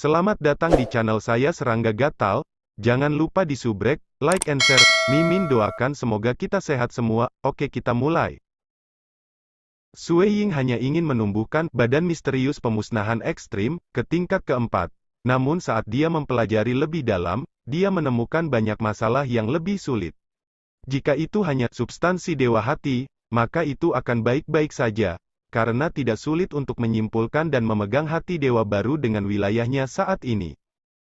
Selamat datang di channel saya Serangga Gatal. Jangan lupa di subrek, like and share. Mimin doakan semoga kita sehat semua. Oke, kita mulai. Sue Ying hanya ingin menumbuhkan badan misterius pemusnahan ekstrim ke tingkat keempat. Namun saat dia mempelajari lebih dalam, dia menemukan banyak masalah yang lebih sulit. Jika itu hanya substansi dewa hati, maka itu akan baik-baik saja. Karena tidak sulit untuk menyimpulkan dan memegang hati dewa baru dengan wilayahnya saat ini.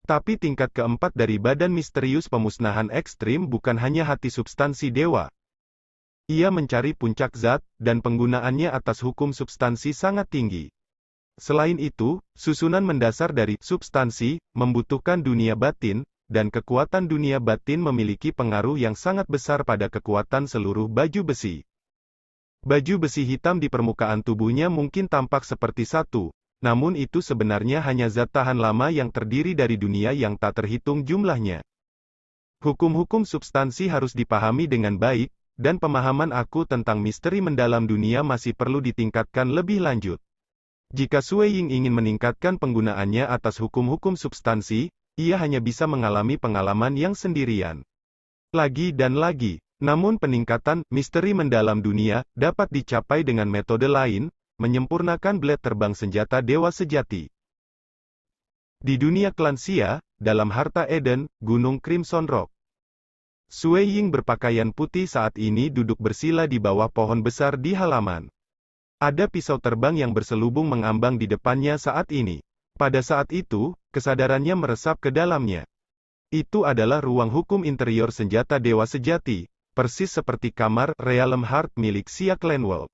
Tapi tingkat keempat dari badan misterius pemusnahan ekstrim bukan hanya hati substansi dewa. Ia mencari puncak zat, dan penggunaannya atas hukum substansi sangat tinggi. Selain itu, susunan mendasar dari substansi membutuhkan dunia batin, dan kekuatan dunia batin memiliki pengaruh yang sangat besar pada kekuatan seluruh baju besi. Baju besi hitam di permukaan tubuhnya mungkin tampak seperti satu, namun itu sebenarnya hanya zat tahan lama yang terdiri dari dunia yang tak terhitung jumlahnya. Hukum-hukum substansi harus dipahami dengan baik, dan pemahaman aku tentang misteri mendalam dunia masih perlu ditingkatkan lebih lanjut. Jika Sue Ying ingin meningkatkan penggunaannya atas hukum-hukum substansi, ia hanya bisa mengalami pengalaman yang sendirian. Lagi dan lagi. Namun peningkatan misteri mendalam dunia dapat dicapai dengan metode lain, menyempurnakan blade terbang senjata dewa sejati. Di dunia klan Xia, dalam harta Eden, Gunung Crimson Rock. Sue Ying berpakaian putih saat ini duduk bersila di bawah pohon besar di halaman. Ada pisau terbang yang berselubung mengambang di depannya saat ini. Pada saat itu, kesadarannya meresap ke dalamnya. Itu adalah ruang hukum interior senjata dewa sejati. Persis seperti kamar Realm Heart milik Xia Clanworld.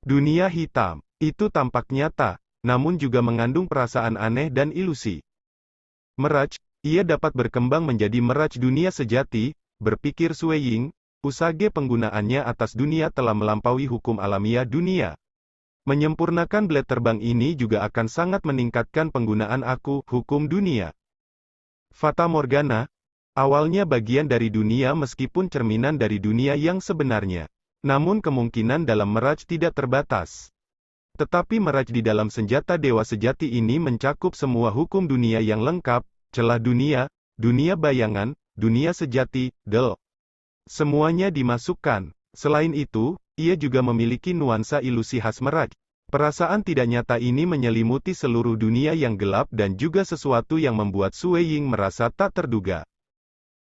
Dunia hitam, itu tampak nyata, namun juga mengandung perasaan aneh dan ilusi. Mirage, ia dapat berkembang menjadi Mirage dunia sejati, berpikir Sue Ying, usage penggunaannya atas dunia telah melampaui hukum alamiah dunia. Menyempurnakan blade terbang ini juga akan sangat meningkatkan penggunaan aku, hukum dunia. Fata Morgana, awalnya bagian dari dunia meskipun cerminan dari dunia yang sebenarnya. Namun kemungkinan dalam Mirage tidak terbatas. Tetapi Mirage di dalam senjata dewa sejati ini mencakup semua hukum dunia yang lengkap, celah dunia, dunia bayangan, dunia sejati, semuanya dimasukkan. Selain itu, ia juga memiliki nuansa ilusi khas Mirage. Perasaan tidak nyata ini menyelimuti seluruh dunia yang gelap dan juga sesuatu yang membuat Sue Ying merasa tak terduga.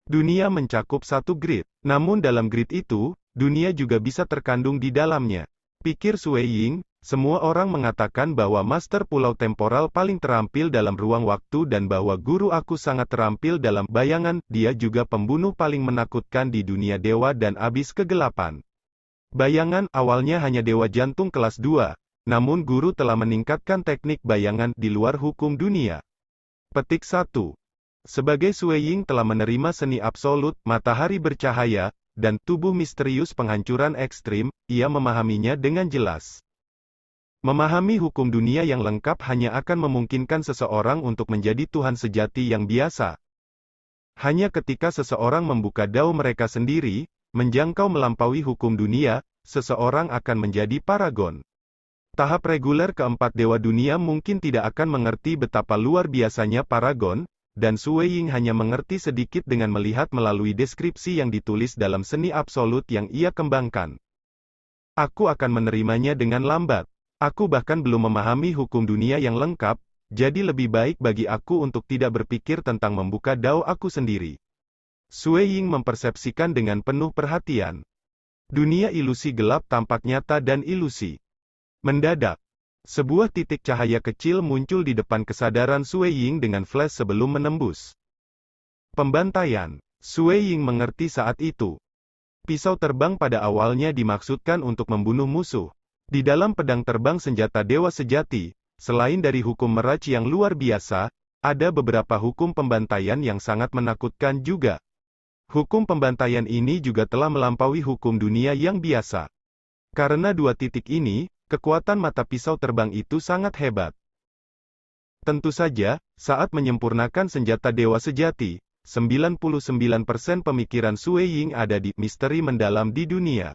Dunia mencakup satu grid, namun dalam grid itu, dunia juga bisa terkandung di dalamnya. Pikir Sue Ying, semua orang mengatakan bahwa Master Pulau Temporal paling terampil dalam ruang waktu dan bahwa guru aku sangat terampil dalam bayangan, dia juga pembunuh paling menakutkan di dunia dewa dan abis kegelapan. Bayangan awalnya hanya dewa jantung kelas 2, namun guru telah meningkatkan teknik bayangan di luar hukum dunia. Petik 1. Sebagai Sue Ying telah menerima seni absolut, matahari bercahaya, dan tubuh misterius penghancuran ekstrim, ia memahaminya dengan jelas. Memahami hukum dunia yang lengkap hanya akan memungkinkan seseorang untuk menjadi Tuhan sejati yang biasa. Hanya ketika seseorang membuka dao mereka sendiri, menjangkau melampaui hukum dunia, seseorang akan menjadi paragon. Tahap reguler keempat dewa dunia mungkin tidak akan mengerti betapa luar biasanya paragon, dan Sue Ying hanya mengerti sedikit dengan melihat melalui deskripsi yang ditulis dalam seni absolut yang ia kembangkan. Aku akan menerimanya dengan lambat. Aku bahkan belum memahami hukum dunia yang lengkap, jadi lebih baik bagi aku untuk tidak berpikir tentang membuka dao aku sendiri. Sue Ying mempersepsikan dengan penuh perhatian. Dunia ilusi gelap tampak nyata dan ilusi. Mendadak, sebuah titik cahaya kecil muncul di depan kesadaran Sue Ying dengan flash sebelum menembus. Pembantaian. Sue Ying mengerti saat itu. Pisau terbang pada awalnya dimaksudkan untuk membunuh musuh. Di dalam pedang terbang senjata dewa sejati, selain dari hukum Mirage yang luar biasa, ada beberapa hukum pembantaian yang sangat menakutkan juga. Hukum pembantaian ini juga telah melampaui hukum dunia yang biasa. Karena dua titik ini, kekuatan mata pisau terbang itu sangat hebat. Tentu saja, saat menyempurnakan senjata dewa sejati, 99% pemikiran Sue Ying ada di misteri mendalam di dunia.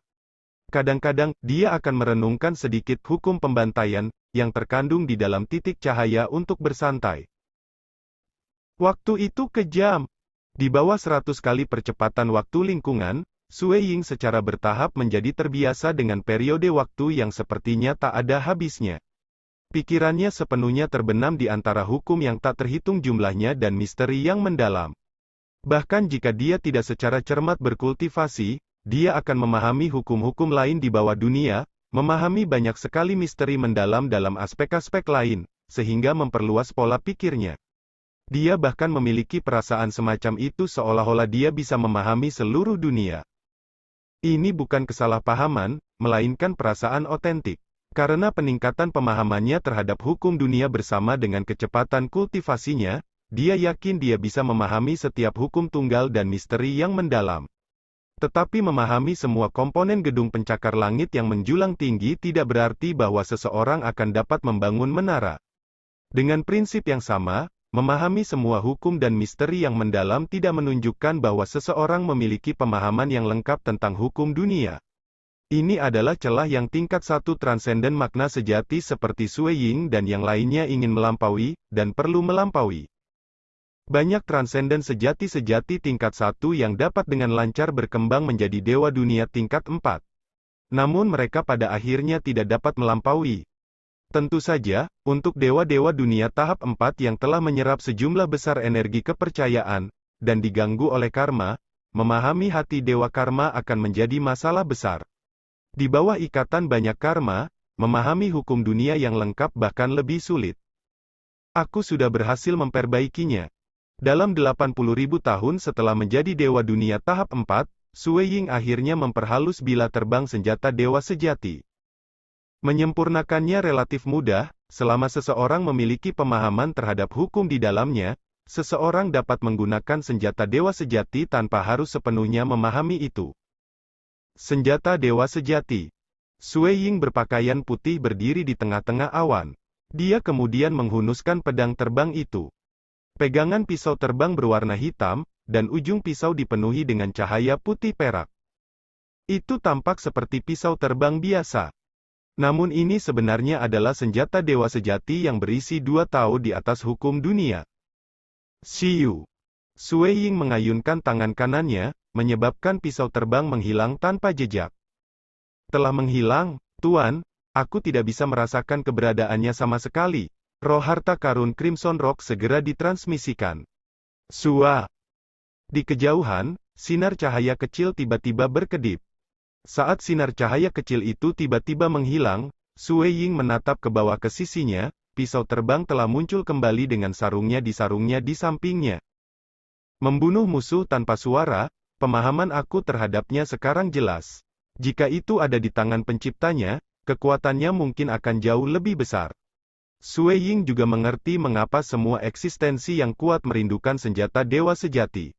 Kadang-kadang, dia akan merenungkan sedikit hukum pembantaian, yang terkandung di dalam titik cahaya untuk bersantai. Waktu itu kejam. Di bawah 100 kali percepatan waktu lingkungan, Sue Ying secara bertahap menjadi terbiasa dengan periode waktu yang sepertinya tak ada habisnya. Pikirannya sepenuhnya terbenam di antara hukum yang tak terhitung jumlahnya dan misteri yang mendalam. Bahkan jika dia tidak secara cermat berkultivasi, dia akan memahami hukum-hukum lain di bawah dunia, memahami banyak sekali misteri mendalam dalam aspek-aspek lain, sehingga memperluas pola pikirnya. Dia bahkan memiliki perasaan semacam itu seolah-olah dia bisa memahami seluruh dunia. Ini bukan kesalahpahaman, melainkan perasaan otentik. Karena peningkatan pemahamannya terhadap hukum dunia bersama dengan kecepatan kultivasinya, dia yakin dia bisa memahami setiap hukum tunggal dan misteri yang mendalam. Tetapi memahami semua komponen gedung pencakar langit yang menjulang tinggi tidak berarti bahwa seseorang akan dapat membangun menara. Dengan prinsip yang sama, memahami semua hukum dan misteri yang mendalam tidak menunjukkan bahwa seseorang memiliki pemahaman yang lengkap tentang hukum dunia. Ini adalah celah yang tingkat satu transenden makna sejati seperti Sue Ying dan yang lainnya ingin melampaui, dan perlu melampaui. Banyak transenden sejati-sejati tingkat satu yang dapat dengan lancar berkembang menjadi dewa dunia tingkat 4. Namun mereka pada akhirnya tidak dapat melampaui. Tentu saja, untuk dewa-dewa dunia tahap 4 yang telah menyerap sejumlah besar energi kepercayaan, dan diganggu oleh karma, memahami hati dewa karma akan menjadi masalah besar. Di bawah ikatan banyak karma, memahami hukum dunia yang lengkap bahkan lebih sulit. Aku sudah berhasil memperbaikinya. Dalam 80.000 tahun setelah menjadi dewa dunia tahap 4, Sue Ying akhirnya memperhalus bilah terbang senjata dewa sejati. Menyempurnakannya relatif mudah, selama seseorang memiliki pemahaman terhadap hukum di dalamnya, seseorang dapat menggunakan senjata dewa sejati tanpa harus sepenuhnya memahami itu. Senjata dewa sejati. Sue Ying berpakaian putih berdiri di tengah-tengah awan. Dia kemudian menghunuskan pedang terbang itu. Pegangan pisau terbang berwarna hitam, dan ujung pisau dipenuhi dengan cahaya putih perak. Itu tampak seperti pisau terbang biasa. Namun ini sebenarnya adalah senjata dewa sejati yang berisi 2 tahu di atas hukum dunia. Shiyu. Sue Ying mengayunkan tangan kanannya, menyebabkan pisau terbang menghilang tanpa jejak. Telah menghilang, Tuan, aku tidak bisa merasakan keberadaannya sama sekali. Roh harta karun Crimson Rock segera ditransmisikan. Sua. Di kejauhan, sinar cahaya kecil tiba-tiba berkedip. Saat sinar cahaya kecil itu tiba-tiba menghilang, Sue Ying menatap ke bawah ke sisinya, pisau terbang telah muncul kembali dengan sarungnya di sampingnya. Membunuh musuh tanpa suara, pemahaman aku terhadapnya sekarang jelas. Jika itu ada di tangan penciptanya, kekuatannya mungkin akan jauh lebih besar. Sue Ying juga mengerti mengapa semua eksistensi yang kuat merindukan senjata dewa sejati.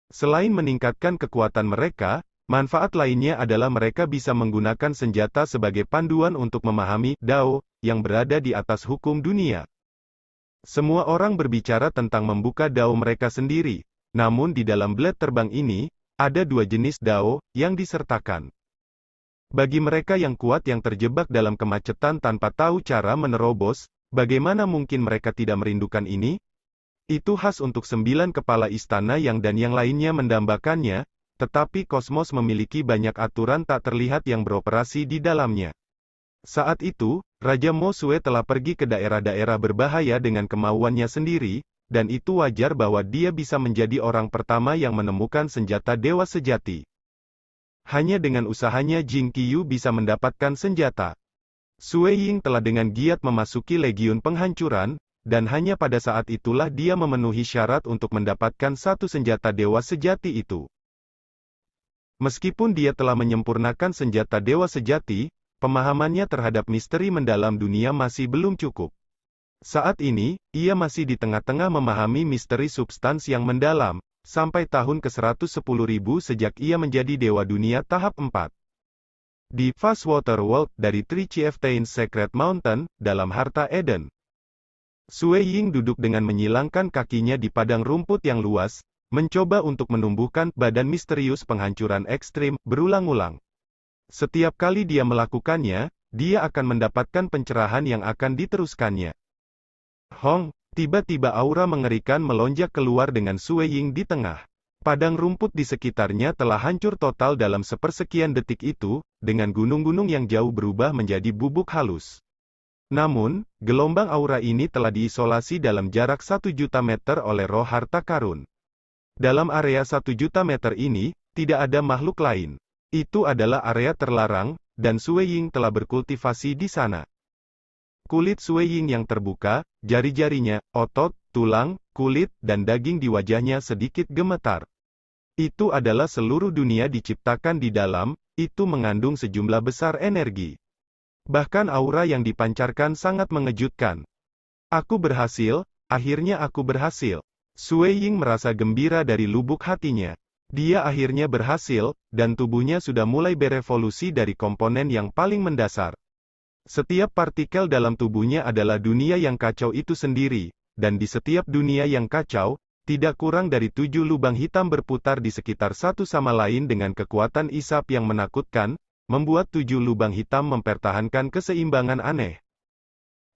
Selain meningkatkan kekuatan mereka, manfaat lainnya adalah mereka bisa menggunakan senjata sebagai panduan untuk memahami Dao yang berada di atas hukum dunia. Semua orang berbicara tentang membuka Dao mereka sendiri, namun di dalam blade terbang ini, ada 2 jenis Dao yang disertakan. Bagi mereka yang kuat yang terjebak dalam kemacetan tanpa tahu cara menerobos, bagaimana mungkin mereka tidak merindukan ini? Itu khas untuk 9 kepala istana yang lainnya mendambakannya. Tetapi kosmos memiliki banyak aturan tak terlihat yang beroperasi di dalamnya. Saat itu, Raja Mo Sue telah pergi ke daerah-daerah berbahaya dengan kemauannya sendiri, dan itu wajar bahwa dia bisa menjadi orang pertama yang menemukan senjata dewa sejati. Hanya dengan usahanya Jing Qiyu bisa mendapatkan senjata. Sue Ying telah dengan giat memasuki Legiun Penghancuran, dan hanya pada saat itulah dia memenuhi syarat untuk mendapatkan satu senjata dewa sejati itu. Meskipun dia telah menyempurnakan senjata dewa sejati, pemahamannya terhadap misteri mendalam dunia masih belum cukup. Saat ini, ia masih di tengah-tengah memahami misteri substans yang mendalam, sampai tahun ke-110.000 sejak ia menjadi dewa dunia tahap 4. Di Fast Water World dari Three Chieftains Secret Mountain, dalam Harta Eden. Sue Ying duduk dengan menyilangkan kakinya di padang rumput yang luas, mencoba untuk menumbuhkan badan misterius penghancuran ekstrim berulang-ulang. Setiap kali dia melakukannya, dia akan mendapatkan pencerahan yang akan diteruskannya. Hong, Tiba-tiba aura mengerikan melonjak keluar dengan Sue Ying di tengah. Padang rumput di sekitarnya telah hancur total dalam sepersekian detik itu, dengan gunung-gunung yang jauh berubah menjadi bubuk halus. Namun, gelombang aura ini telah diisolasi dalam jarak 1 juta meter oleh roh harta karun. Dalam area 1 juta meter ini, tidak ada makhluk lain. Itu adalah area terlarang, dan Sue Ying telah berkultivasi di sana. Kulit Sue Ying yang terbuka, jari-jarinya, otot, tulang, kulit, dan daging di wajahnya sedikit gemetar. Itu adalah seluruh dunia diciptakan di dalam, itu mengandung sejumlah besar energi. Bahkan aura yang dipancarkan sangat mengejutkan. Aku berhasil, akhirnya aku berhasil. Sue Ying merasa gembira dari lubuk hatinya. Dia akhirnya berhasil, dan tubuhnya sudah mulai berevolusi dari komponen yang paling mendasar. Setiap partikel dalam tubuhnya adalah dunia yang kacau itu sendiri, dan di setiap dunia yang kacau, tidak kurang dari 7 lubang hitam berputar di sekitar satu sama lain dengan kekuatan isap yang menakutkan, membuat 7 lubang hitam mempertahankan keseimbangan aneh.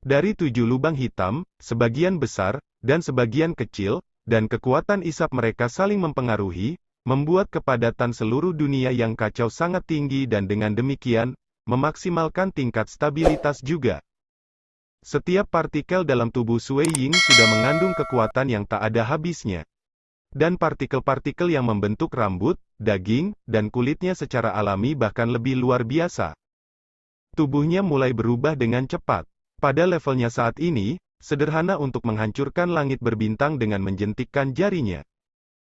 Dari 7 lubang hitam, sebagian besar, dan sebagian kecil, dan kekuatan isap mereka saling mempengaruhi, membuat kepadatan seluruh dunia yang kacau sangat tinggi dan dengan demikian, memaksimalkan tingkat stabilitas juga. Setiap partikel dalam tubuh Sue Ying sudah mengandung kekuatan yang tak ada habisnya. Dan partikel-partikel yang membentuk rambut, daging, dan kulitnya secara alami bahkan lebih luar biasa. Tubuhnya mulai berubah dengan cepat. Pada levelnya saat ini, sederhana untuk menghancurkan langit berbintang dengan menjentikkan jarinya.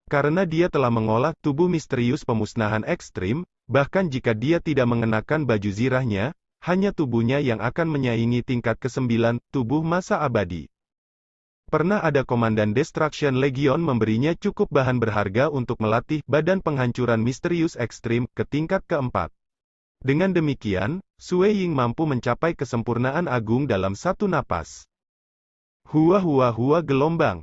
Karena dia telah mengolah tubuh misterius pemusnahan ekstrim, bahkan jika dia tidak mengenakan baju zirahnya, hanya tubuhnya yang akan menyaingi tingkat ke-9, tubuh masa abadi. Pernah ada Komandan Destruction Legion memberinya cukup bahan berharga untuk melatih badan penghancuran misterius ekstrim ke tingkat ke-4. Dengan demikian, Sue Ying mampu mencapai kesempurnaan agung dalam satu napas. Hua gelombang.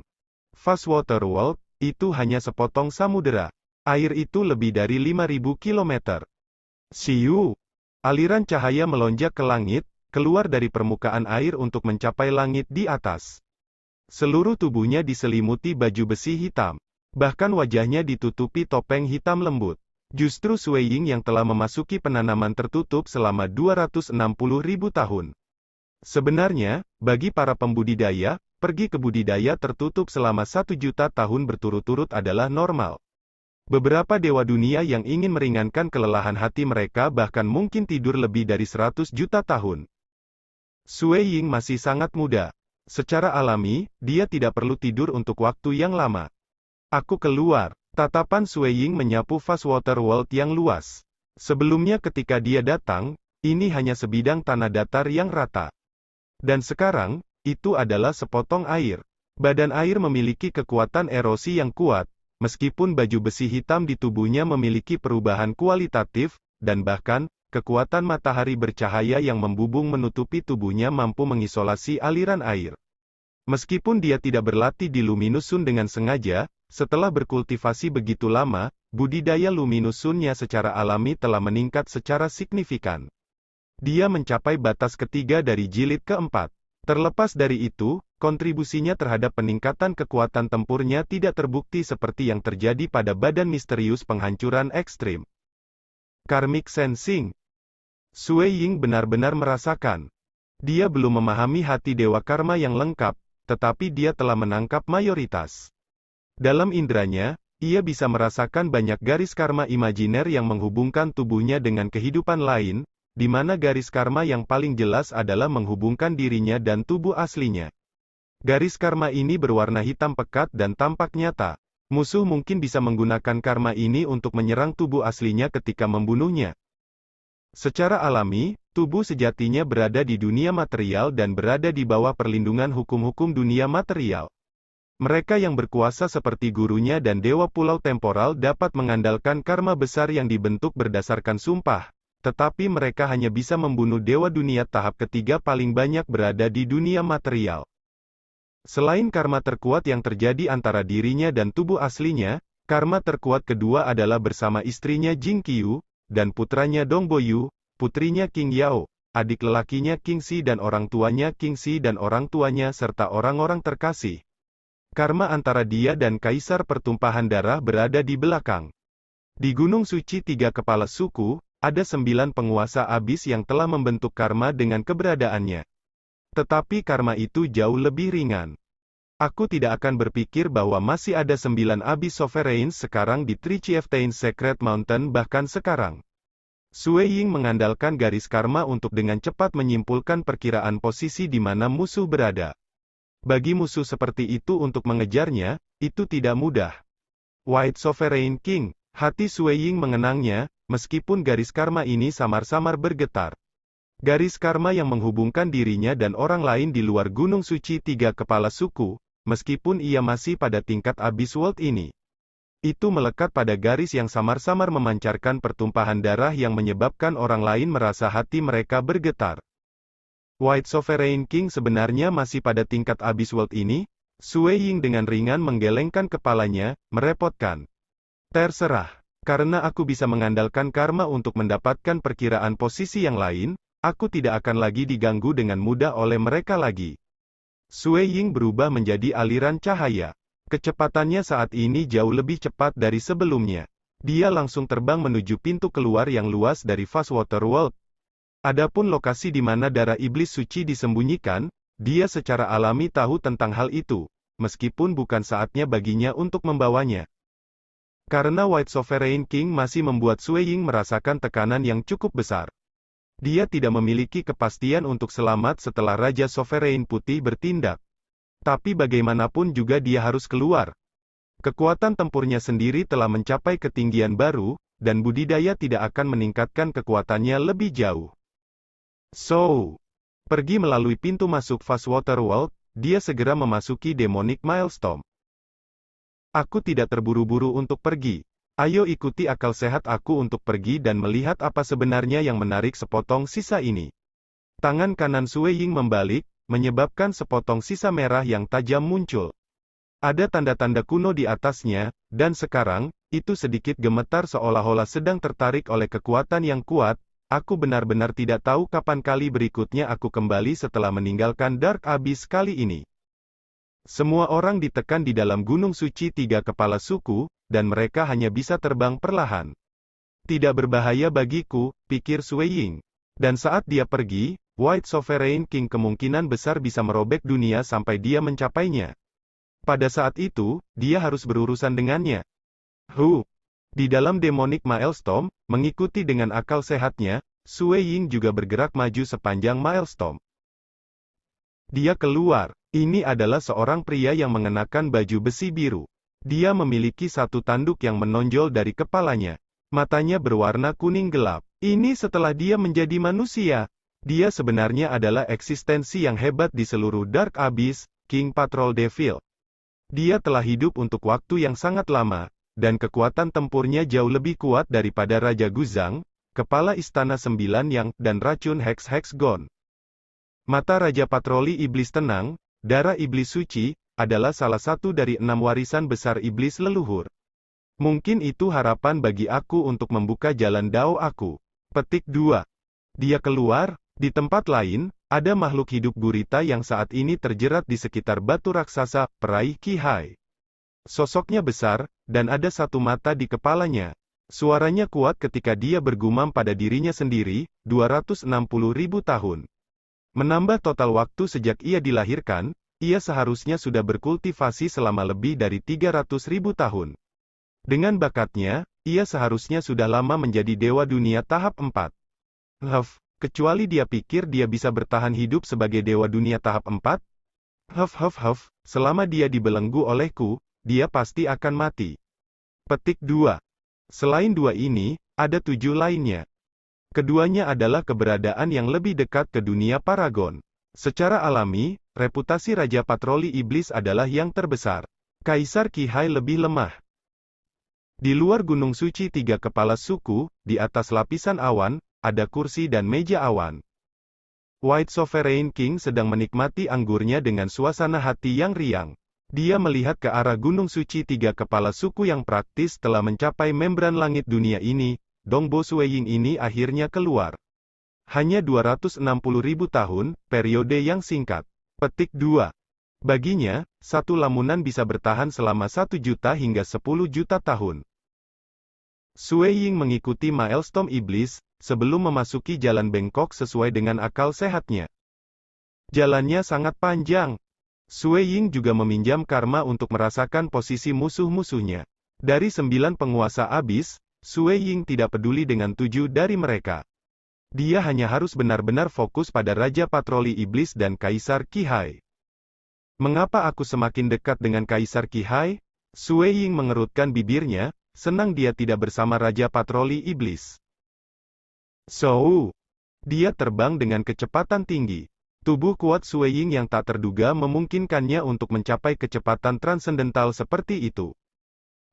Fast Water World, itu hanya sepotong samudera. Air itu lebih dari 5.000 km. Siu. Aliran cahaya melonjak ke langit, keluar dari permukaan air untuk mencapai langit di atas. Seluruh tubuhnya diselimuti baju besi hitam. Bahkan wajahnya ditutupi topeng hitam lembut. Justru Sue Ying yang telah memasuki penanaman tertutup selama 260.000 tahun. Sebenarnya, bagi para pembudidaya, pergi ke budidaya tertutup selama 1 juta tahun berturut-turut adalah normal. Beberapa dewa dunia yang ingin meringankan kelelahan hati mereka bahkan mungkin tidur lebih dari 100 juta tahun. Sue Ying masih sangat muda. Secara alami, dia tidak perlu tidur untuk waktu yang lama. Aku keluar. Tatapan Sue Ying menyapu Fast Water World yang luas. Sebelumnya ketika dia datang, ini hanya sebidang tanah datar yang rata. Dan sekarang, itu adalah sepotong air. Badan air memiliki kekuatan erosi yang kuat, meskipun baju besi hitam di tubuhnya memiliki perubahan kualitatif, dan bahkan, kekuatan matahari bercahaya yang membubung menutupi tubuhnya mampu mengisolasi aliran air. Meskipun dia tidak berlatih di Luminous Sun dengan sengaja, setelah berkultivasi begitu lama, budidaya Luminous Sun-nya secara alami telah meningkat secara signifikan. Dia mencapai batas ketiga dari jilid keempat. Terlepas dari itu, kontribusinya terhadap peningkatan kekuatan tempurnya tidak terbukti seperti yang terjadi pada badan misterius penghancuran ekstrim. Karmic Sensing. Sue Ying benar-benar merasakan. Dia belum memahami hati Dewa Karma yang lengkap, tetapi dia telah menangkap mayoritas. Dalam indranya, ia bisa merasakan banyak garis karma imajiner yang menghubungkan tubuhnya dengan kehidupan lain, di mana garis karma yang paling jelas adalah menghubungkan dirinya dan tubuh aslinya. Garis karma ini berwarna hitam pekat dan tampak nyata. Musuh mungkin bisa menggunakan karma ini untuk menyerang tubuh aslinya ketika membunuhnya. Secara alami, tubuh sejatinya berada di dunia material dan berada di bawah perlindungan hukum-hukum dunia material. Mereka yang berkuasa seperti gurunya dan dewa pulau temporal dapat mengandalkan karma besar yang dibentuk berdasarkan sumpah, tetapi mereka hanya bisa membunuh dewa dunia tahap ketiga paling banyak berada di dunia material. Selain karma terkuat yang terjadi antara dirinya dan tubuh aslinya, karma terkuat kedua adalah bersama istrinya Jing Qiu, dan putranya Dong Boyu, putrinya Qing Yao. adik lelakinya King Si dan orang tuanya King Si dan orang tuanya serta orang-orang terkasih. Karma antara dia dan Kaisar Pertumpahan Darah berada di belakang. Di Gunung Suci Tiga Kepala Suku, ada 9 penguasa abis yang telah membentuk karma dengan keberadaannya. Tetapi karma itu jauh lebih ringan. Aku tidak akan berpikir bahwa masih ada 9 abis sovereigns sekarang di Three Chieftains Secret Mountain bahkan sekarang. Sue Ying mengandalkan garis karma untuk dengan cepat menyimpulkan perkiraan posisi di mana musuh berada. Bagi musuh seperti itu untuk mengejarnya, itu tidak mudah. White Sovereign King, hati Sue Ying mengenangnya, meskipun garis karma ini samar-samar bergetar. Garis karma yang menghubungkan dirinya dan orang lain di luar Gunung Suci Tiga Kepala Suku, meskipun ia masih pada tingkat Abyss World ini. Itu melekat pada garis yang samar-samar memancarkan pertumpahan darah yang menyebabkan orang lain merasa hati mereka bergetar. White Sovereign King sebenarnya masih pada tingkat Abyss World ini? Sue Ying dengan ringan menggelengkan kepalanya, merepotkan. Terserah. Karena aku bisa mengandalkan karma untuk mendapatkan perkiraan posisi yang lain, aku tidak akan lagi diganggu dengan mudah oleh mereka lagi. Sue Ying berubah menjadi aliran cahaya. Kecepatannya saat ini jauh lebih cepat dari sebelumnya. Dia langsung terbang menuju pintu keluar yang luas dari Fast Water World. Adapun lokasi di mana darah iblis suci disembunyikan, dia secara alami tahu tentang hal itu, meskipun bukan saatnya baginya untuk membawanya. Karena White Sovereign King masih membuat Sue Ying merasakan tekanan yang cukup besar. Dia tidak memiliki kepastian untuk selamat setelah Raja Sovereign Putih bertindak. Tapi bagaimanapun juga dia harus keluar. Kekuatan tempurnya sendiri telah mencapai ketinggian baru, dan budidaya tidak akan meningkatkan kekuatannya lebih jauh. So, pergi melalui pintu masuk Fast Water World, dia segera memasuki Demonic Milestone. Aku tidak terburu-buru untuk pergi. Ayo ikuti akal sehat aku untuk pergi dan melihat apa sebenarnya yang menarik sepotong sisa ini. Tangan kanan Sue Ying membalik, menyebabkan sepotong sisa merah yang tajam muncul. Ada tanda-tanda kuno di atasnya, dan sekarang, itu sedikit gemetar seolah-olah sedang tertarik oleh kekuatan yang kuat. Aku benar-benar tidak tahu kapan kali berikutnya aku kembali setelah meninggalkan Dark Abyss kali ini. Semua orang ditekan di dalam Gunung Suci Tiga Kepala Suku, dan mereka hanya bisa terbang perlahan. Tidak berbahaya bagiku, pikir Sue Ying. Dan saat dia pergi, White Sovereign King kemungkinan besar bisa merobek dunia sampai dia mencapainya. Pada saat itu, dia harus berurusan dengannya. Di dalam Demonic Milestone, mengikuti dengan akal sehatnya, Sue Ying juga bergerak maju sepanjang milestone. Dia keluar. Ini adalah seorang pria yang mengenakan baju besi biru. Dia memiliki satu tanduk yang menonjol dari kepalanya. Matanya berwarna kuning gelap. Ini setelah dia menjadi manusia. Dia sebenarnya adalah eksistensi yang hebat di seluruh Dark Abyss, King Patrol Devil. Dia telah hidup untuk waktu yang sangat lama, dan kekuatan tempurnya jauh lebih kuat daripada Raja Guzang, Kepala Istana Sembilan Yang, dan racun Hex Gon. Mata Raja Patroli Iblis tenang, darah Iblis Suci, adalah salah satu dari 6 warisan besar Iblis leluhur. Mungkin itu harapan bagi aku untuk membuka jalan Dao aku. Petik 2. Dia keluar, di tempat lain, ada makhluk hidup gurita yang saat ini terjerat di sekitar batu raksasa, peraih Qi Hai. Sosoknya besar, dan ada satu mata di kepalanya. Suaranya kuat ketika dia bergumam pada dirinya sendiri, 260.000 tahun. Menambah total waktu sejak ia dilahirkan, ia seharusnya sudah berkultivasi selama lebih dari 300.000 tahun. Dengan bakatnya, ia seharusnya sudah lama menjadi Dewa Dunia tahap 4. Kecuali dia pikir dia bisa bertahan hidup sebagai Dewa Dunia tahap 4? Selama dia dibelenggu olehku, dia pasti akan mati. Petik 2. Selain 2 ini, ada 7 lainnya. Keduanya adalah keberadaan yang lebih dekat ke dunia Paragon. Secara alami, reputasi Raja Patroli Iblis adalah yang terbesar. Kaisar Qi Hai lebih lemah. Di luar Gunung Suci Tiga Kepala Suku, di atas lapisan awan, ada kursi dan meja awan. White Sovereign King sedang menikmati anggurnya dengan suasana hati yang riang. Dia melihat ke arah Gunung Suci Tiga Kepala Suku yang praktis telah mencapai membran langit dunia ini. Dongbo Sue Ying ini akhirnya keluar. Hanya 260.000 tahun, periode yang singkat. Petik 2. Baginya, satu lamunan bisa bertahan selama 1 juta hingga 10 juta tahun. Sue Ying mengikuti Maelstrom Iblis, sebelum memasuki jalan bengkok sesuai dengan akal sehatnya. Jalannya sangat panjang. Sue Ying juga meminjam karma untuk merasakan posisi musuh-musuhnya. Dari 9 penguasa abis, Sue Ying tidak peduli dengan 7 dari mereka. Dia hanya harus benar-benar fokus pada Raja Patroli Iblis dan Kaisar Qihai. Mengapa aku semakin dekat dengan Kaisar Qihai? Sue Ying mengerutkan bibirnya, senang dia tidak bersama Raja Patroli Iblis. Dia terbang dengan kecepatan tinggi. Tubuh kuat Sue Ying yang tak terduga memungkinkannya untuk mencapai kecepatan transendental seperti itu.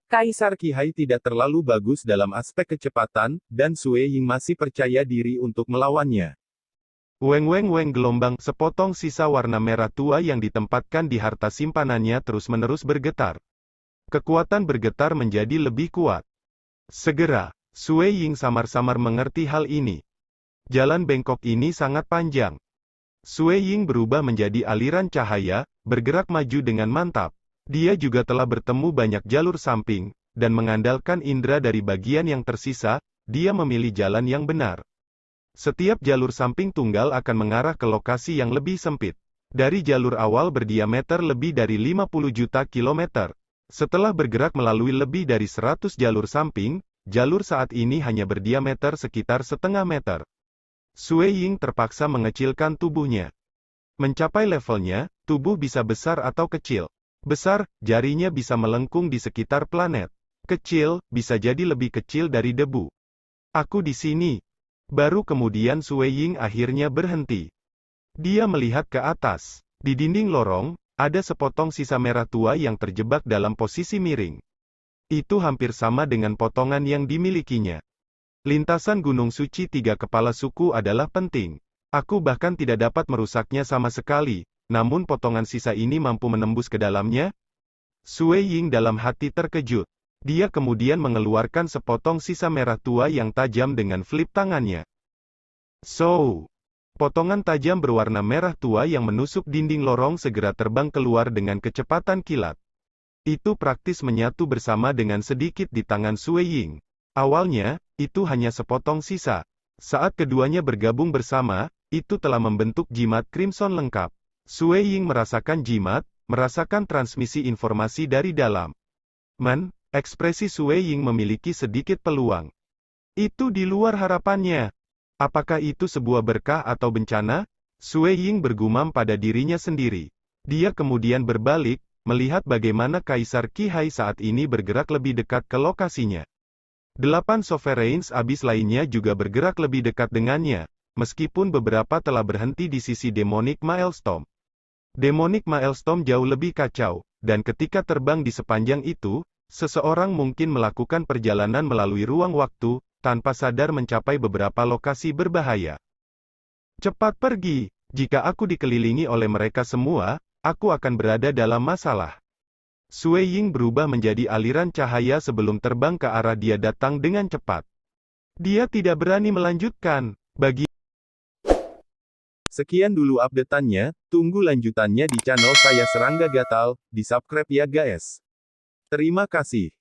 Kaisar Qihai tidak terlalu bagus dalam aspek kecepatan, dan Sue Ying masih percaya diri untuk melawannya. Weng gelombang, sepotong sisa warna merah tua yang ditempatkan di harta simpanannya terus-menerus bergetar. Kekuatan bergetar menjadi lebih kuat. Segera, Sue Ying samar-samar mengerti hal ini. Jalan bengkok ini sangat panjang. Sue Ying berubah menjadi aliran cahaya, bergerak maju dengan mantap. Dia juga telah bertemu banyak jalur samping, dan mengandalkan indera dari bagian yang tersisa, dia memilih jalan yang benar. Setiap jalur samping tunggal akan mengarah ke lokasi yang lebih sempit. Dari jalur awal berdiameter lebih dari 50 juta kilometer. Setelah bergerak melalui lebih dari 100 jalur samping, jalur saat ini hanya berdiameter sekitar setengah meter. Sue Ying terpaksa mengecilkan tubuhnya. Mencapai levelnya, tubuh bisa besar atau kecil. Besar, jarinya bisa melengkung di sekitar planet. Kecil, bisa jadi lebih kecil dari debu. Aku di sini. Baru kemudian Sue Ying akhirnya berhenti. Dia melihat ke atas. Di dinding lorong, ada sepotong sisa merah tua yang terjebak dalam posisi miring. Itu hampir sama dengan potongan yang dimilikinya. Lintasan Gunung Suci 3 kepala suku adalah penting. Aku bahkan tidak dapat merusaknya sama sekali, namun potongan sisa ini mampu menembus ke dalamnya? Sue Ying dalam hati terkejut. Dia kemudian mengeluarkan sepotong sisa merah tua yang tajam dengan flip tangannya. Potongan tajam berwarna merah tua yang menusuk dinding lorong segera terbang keluar dengan kecepatan kilat. Itu praktis menyatu bersama dengan sedikit di tangan Sue Ying. Awalnya, itu hanya sepotong sisa. Saat keduanya bergabung bersama, itu telah membentuk jimat Crimson lengkap. Sue Ying merasakan jimat, merasakan transmisi informasi dari dalam. Ekspresi Sue Ying memiliki sedikit peluang. Itu di luar harapannya. Apakah itu sebuah berkah atau bencana? Sue Ying bergumam pada dirinya sendiri. Dia kemudian berbalik, melihat bagaimana Kaisar Qihai saat ini bergerak lebih dekat ke lokasinya. 8 Sovereigns Abyss lainnya juga bergerak lebih dekat dengannya, meskipun beberapa telah berhenti di sisi Demonic Maelstrom. Demonic Maelstrom jauh lebih kacau, dan ketika terbang di sepanjang itu, seseorang mungkin melakukan perjalanan melalui ruang waktu, tanpa sadar mencapai beberapa lokasi berbahaya. Cepat pergi, jika aku dikelilingi oleh mereka semua, aku akan berada dalam masalah. Sue Ying berubah menjadi aliran cahaya sebelum terbang ke arah dia datang dengan cepat. Dia tidak berani melanjutkan. Sekian dulu update-annya, tunggu lanjutannya di channel saya Serangga Gatal, di subscribe ya guys. Terima kasih.